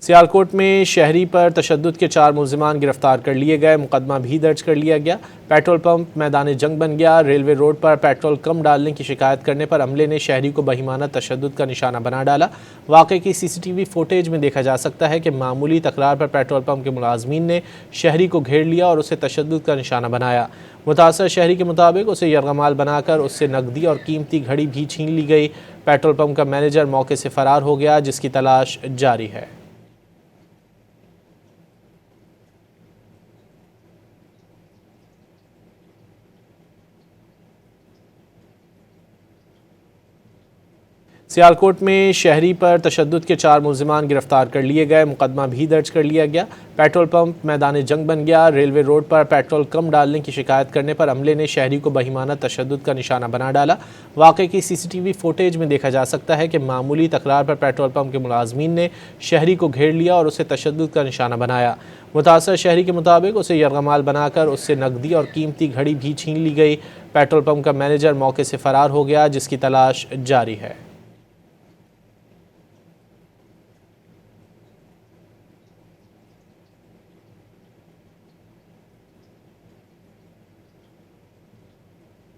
सियालकोट में शहरी पर तशद्दुद के 4 मुल्ज़िमान गिरफ्तार कर लिए गए। मुकदमा भी दर्ज कर लिया गया। पेट्रोल पंप मैदान जंग बन गया। रेलवे रोड पर पेट्रोल कम डालने की शिकायत करने पर अमले ने शहरी को बहिमाना तशद्दुद का निशाना बना डाला। वाक़े की CCTV फुटेज में देखा जा सकता है कि मामूली तकरार पर पेट्रोल पंप के मुलाजमीन ने शहरी को घेर लिया और उसे तशद्दुद का निशाना बनाया। मुतासर शहरी के मुताबिक उसे यरगमाल बनाकर उससे नकदी और कीमती घड़ी भी छीन ली गई। पेट्रोल पंप का मैनेजर मौके से फरार हो गया, जिसकी तलाश जारी है। सियालकोट में शहरी पर तशद्दुद के 4 मुल्ज़िमान गिरफ्तार कर लिए गए। मुकदमा भी दर्ज कर लिया गया। पेट्रोल पंप मैदान जंग बन गया। रेलवे रोड पर पेट्रोल कम डालने की शिकायत करने पर अमले ने शहरी को बहिमाना तशद्दुद का निशाना बना डाला। वाक़े की CCTV फुटेज में देखा जा सकता है कि मामूली तकरार पर पेट्रोल पंप के मुलाजमीन ने शहरी को घेर लिया और उसे तशद्दुद का निशाना बनाया। मुतासर शहरी के मुताबिक उसे यरगमाल बनाकर उससे नकदी और कीमती घड़ी भी छीन ली गई। पेट्रोल पंप का मैनेजर मौके से फरार हो गया, जिसकी तलाश जारी है।